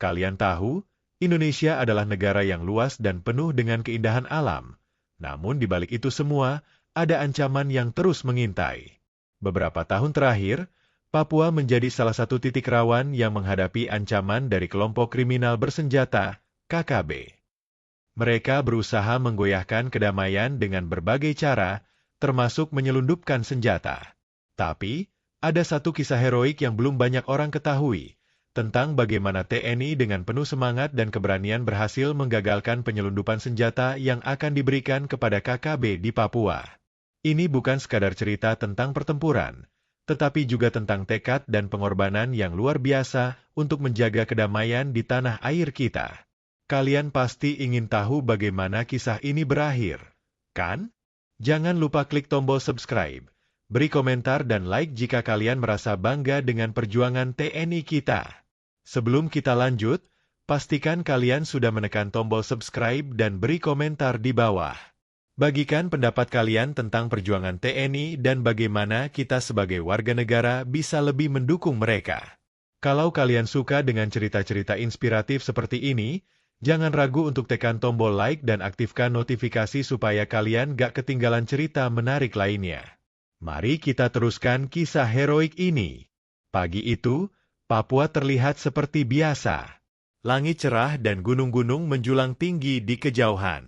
Kalian tahu, Indonesia adalah negara yang luas dan penuh dengan keindahan alam. Namun di balik itu semua, ada ancaman yang terus mengintai. Beberapa tahun terakhir, Papua menjadi salah satu titik rawan yang menghadapi ancaman dari kelompok kriminal bersenjata, KKB. Mereka berusaha menggoyahkan kedamaian dengan berbagai cara, termasuk menyelundupkan senjata. Tapi, ada satu kisah heroik yang belum banyak orang ketahui, tentang bagaimana TNI dengan penuh semangat dan keberanian berhasil menggagalkan penyelundupan senjata yang akan diberikan kepada KKB di Papua. Ini bukan sekadar cerita tentang pertempuran, tetapi juga tentang tekad dan pengorbanan yang luar biasa untuk menjaga kedamaian di tanah air kita. Kalian pasti ingin tahu bagaimana kisah ini berakhir, kan? Jangan lupa klik tombol subscribe, beri komentar dan like jika kalian merasa bangga dengan perjuangan TNI kita. Sebelum kita lanjut, pastikan kalian sudah menekan tombol subscribe dan beri komentar di bawah. Bagikan pendapat kalian tentang perjuangan TNI dan bagaimana kita sebagai warga negara bisa lebih mendukung mereka. Kalau kalian suka dengan cerita-cerita inspiratif seperti ini, jangan ragu untuk tekan tombol like dan aktifkan notifikasi supaya kalian gak ketinggalan cerita menarik lainnya. Mari kita teruskan kisah heroik ini. Pagi itu, Papua terlihat seperti biasa. Langit cerah dan gunung-gunung menjulang tinggi di kejauhan.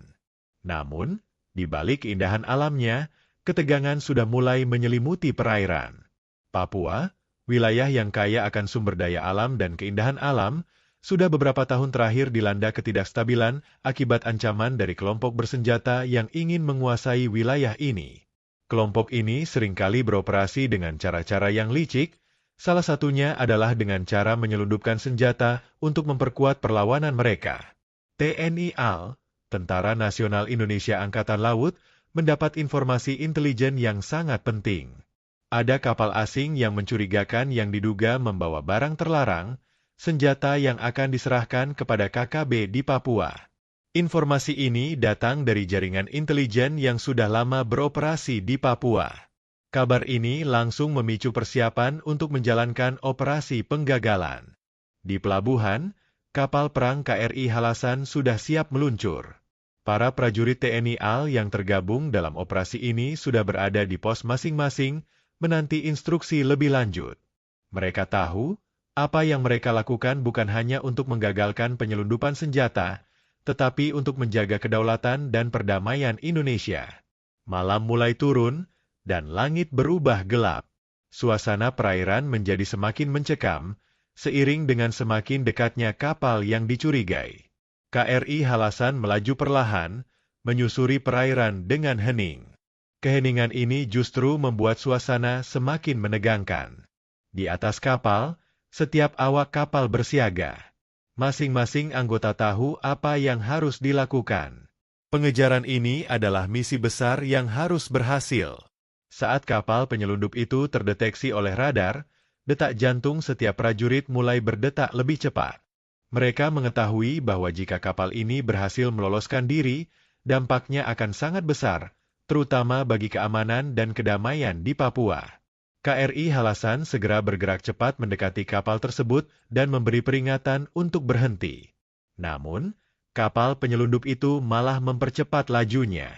Namun, di balik keindahan alamnya, ketegangan sudah mulai menyelimuti perairan. Papua, wilayah yang kaya akan sumber daya alam dan keindahan alam, sudah beberapa tahun terakhir dilanda ketidakstabilan akibat ancaman dari kelompok bersenjata yang ingin menguasai wilayah ini. Kelompok ini seringkali beroperasi dengan cara-cara yang licik, salah satunya adalah dengan cara menyelundupkan senjata untuk memperkuat perlawanan mereka. TNI AL, Tentara Nasional Indonesia Angkatan Laut, mendapat informasi intelijen yang sangat penting. Ada kapal asing yang mencurigakan yang diduga membawa barang terlarang, senjata yang akan diserahkan kepada KKB di Papua. Informasi ini datang dari jaringan intelijen yang sudah lama beroperasi di Papua. Kabar ini langsung memicu persiapan untuk menjalankan operasi penggagalan. Di pelabuhan, kapal perang KRI Halasan sudah siap meluncur. Para prajurit TNI AL yang tergabung dalam operasi ini sudah berada di pos masing-masing, menanti instruksi lebih lanjut. Mereka tahu, apa yang mereka lakukan bukan hanya untuk menggagalkan penyelundupan senjata, tetapi untuk menjaga kedaulatan dan perdamaian Indonesia. Malam mulai turun, dan langit berubah gelap. Suasana perairan menjadi semakin mencekam, seiring dengan semakin dekatnya kapal yang dicurigai. KRI Halasan melaju perlahan, menyusuri perairan dengan hening. Keheningan ini justru membuat suasana semakin menegangkan. Di atas kapal, setiap awak kapal bersiaga. Masing-masing anggota tahu apa yang harus dilakukan. Pengejaran ini adalah misi besar yang harus berhasil. Saat kapal penyelundup itu terdeteksi oleh radar, detak jantung setiap prajurit mulai berdetak lebih cepat. Mereka mengetahui bahwa jika kapal ini berhasil meloloskan diri, dampaknya akan sangat besar, terutama bagi keamanan dan kedamaian di Papua. KRI Halasan segera bergerak cepat mendekati kapal tersebut dan memberi peringatan untuk berhenti. Namun, kapal penyelundup itu malah mempercepat lajunya.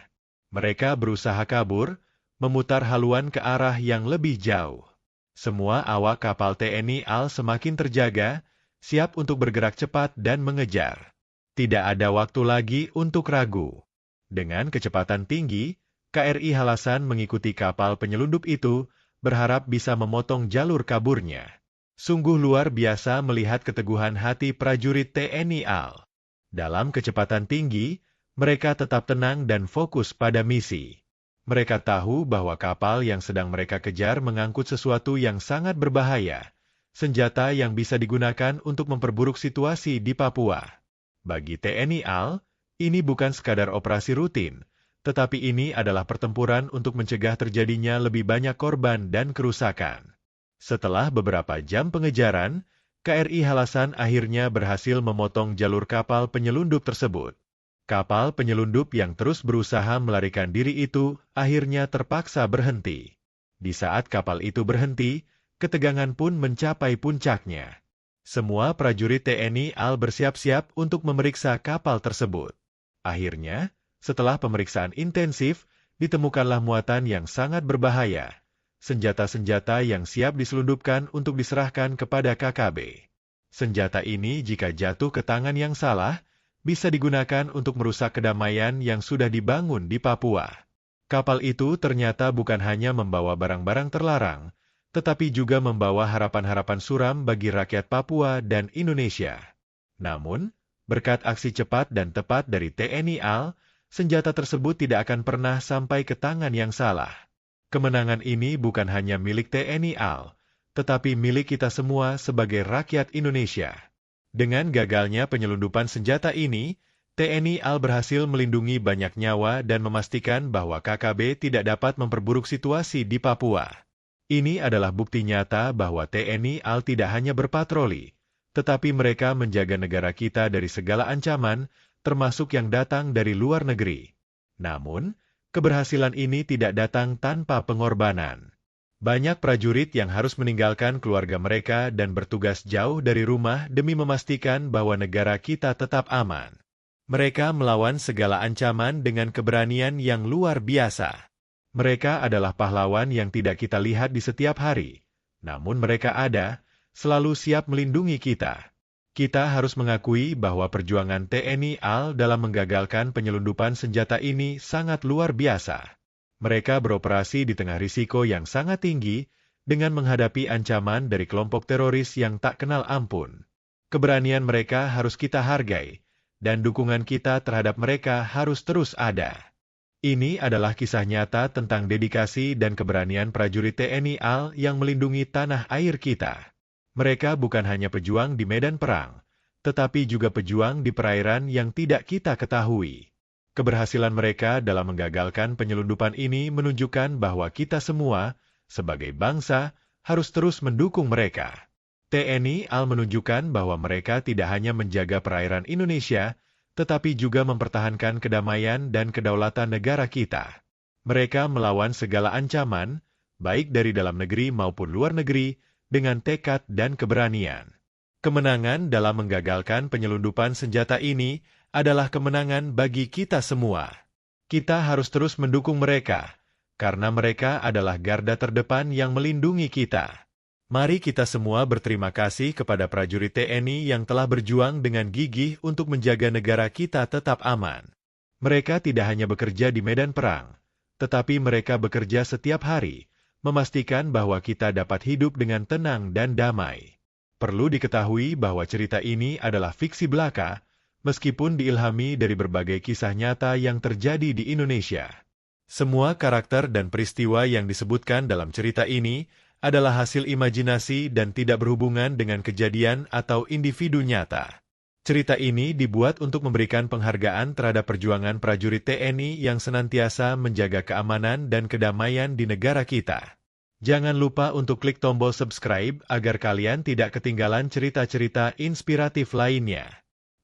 Mereka berusaha kabur, memutar haluan ke arah yang lebih jauh. Semua awak kapal TNI AL semakin terjaga, siap untuk bergerak cepat dan mengejar. Tidak ada waktu lagi untuk ragu. Dengan kecepatan tinggi, KRI Halasan mengikuti kapal penyelundup itu, berharap bisa memotong jalur kaburnya. Sungguh luar biasa melihat keteguhan hati prajurit TNI AL. Dalam kecepatan tinggi, mereka tetap tenang dan fokus pada misi. Mereka tahu bahwa kapal yang sedang mereka kejar mengangkut sesuatu yang sangat berbahaya, senjata yang bisa digunakan untuk memperburuk situasi di Papua. Bagi TNI AL, ini bukan sekadar operasi rutin, tetapi ini adalah pertempuran untuk mencegah terjadinya lebih banyak korban dan kerusakan. Setelah beberapa jam pengejaran, KRI Halasan akhirnya berhasil memotong jalur kapal penyelundup tersebut. Kapal penyelundup yang terus berusaha melarikan diri itu akhirnya terpaksa berhenti. Di saat kapal itu berhenti, ketegangan pun mencapai puncaknya. Semua prajurit TNI AL bersiap-siap untuk memeriksa kapal tersebut. Akhirnya, setelah pemeriksaan intensif, ditemukanlah muatan yang sangat berbahaya. Senjata-senjata yang siap diselundupkan untuk diserahkan kepada KKB. Senjata ini jika jatuh ke tangan yang salah, bisa digunakan untuk merusak kedamaian yang sudah dibangun di Papua. Kapal itu ternyata bukan hanya membawa barang-barang terlarang, tetapi juga membawa harapan-harapan suram bagi rakyat Papua dan Indonesia. Namun, berkat aksi cepat dan tepat dari TNI AL, senjata tersebut tidak akan pernah sampai ke tangan yang salah. Kemenangan ini bukan hanya milik TNI AL, tetapi milik kita semua sebagai rakyat Indonesia. Dengan gagalnya penyelundupan senjata ini, TNI AL berhasil melindungi banyak nyawa dan memastikan bahwa KKB tidak dapat memperburuk situasi di Papua. Ini adalah bukti nyata bahwa TNI AL tidak hanya berpatroli, tetapi mereka menjaga negara kita dari segala ancaman, termasuk yang datang dari luar negeri. Namun, keberhasilan ini tidak datang tanpa pengorbanan. Banyak prajurit yang harus meninggalkan keluarga mereka dan bertugas jauh dari rumah demi memastikan bahwa negara kita tetap aman. Mereka melawan segala ancaman dengan keberanian yang luar biasa. Mereka adalah pahlawan yang tidak kita lihat di setiap hari. Namun mereka ada, selalu siap melindungi kita. Kita harus mengakui bahwa perjuangan TNI AL dalam menggagalkan penyelundupan senjata ini sangat luar biasa. Mereka beroperasi di tengah risiko yang sangat tinggi dengan menghadapi ancaman dari kelompok teroris yang tak kenal ampun. Keberanian mereka harus kita hargai, dan dukungan kita terhadap mereka harus terus ada. Ini adalah kisah nyata tentang dedikasi dan keberanian prajurit TNI AL yang melindungi tanah air kita. Mereka bukan hanya pejuang di medan perang, tetapi juga pejuang di perairan yang tidak kita ketahui. Keberhasilan mereka dalam menggagalkan penyelundupan ini menunjukkan bahwa kita semua, sebagai bangsa, harus terus mendukung mereka. TNI AL menunjukkan bahwa mereka tidak hanya menjaga perairan Indonesia, tetapi juga mempertahankan kedamaian dan kedaulatan negara kita. Mereka melawan segala ancaman, baik dari dalam negeri maupun luar negeri, dengan tekad dan keberanian. Kemenangan dalam menggagalkan penyelundupan senjata ini adalah kemenangan bagi kita semua. Kita harus terus mendukung mereka, karena mereka adalah garda terdepan yang melindungi kita. Mari kita semua berterima kasih kepada prajurit TNI yang telah berjuang dengan gigih untuk menjaga negara kita tetap aman. Mereka tidak hanya bekerja di medan perang, tetapi mereka bekerja setiap hari, memastikan bahwa kita dapat hidup dengan tenang dan damai. Perlu diketahui bahwa cerita ini adalah fiksi belaka, meskipun diilhami dari berbagai kisah nyata yang terjadi di Indonesia. Semua karakter dan peristiwa yang disebutkan dalam cerita ini adalah hasil imajinasi dan tidak berhubungan dengan kejadian atau individu nyata. Cerita ini dibuat untuk memberikan penghargaan terhadap perjuangan prajurit TNI yang senantiasa menjaga keamanan dan kedamaian di negara kita. Jangan lupa untuk klik tombol subscribe agar kalian tidak ketinggalan cerita-cerita inspiratif lainnya.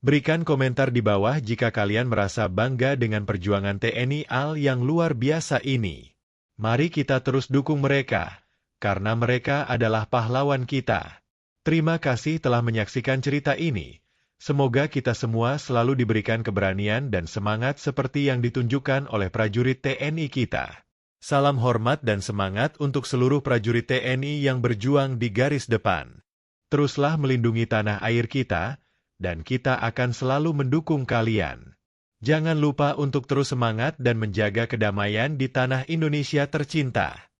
Berikan komentar di bawah jika kalian merasa bangga dengan perjuangan TNI AL yang luar biasa ini. Mari kita terus dukung mereka, karena mereka adalah pahlawan kita. Terima kasih telah menyaksikan cerita ini. Semoga kita semua selalu diberikan keberanian dan semangat seperti yang ditunjukkan oleh prajurit TNI kita. Salam hormat dan semangat untuk seluruh prajurit TNI yang berjuang di garis depan. Teruslah melindungi tanah air kita, dan kita akan selalu mendukung kalian. Jangan lupa untuk terus semangat dan menjaga kedamaian di tanah Indonesia tercinta.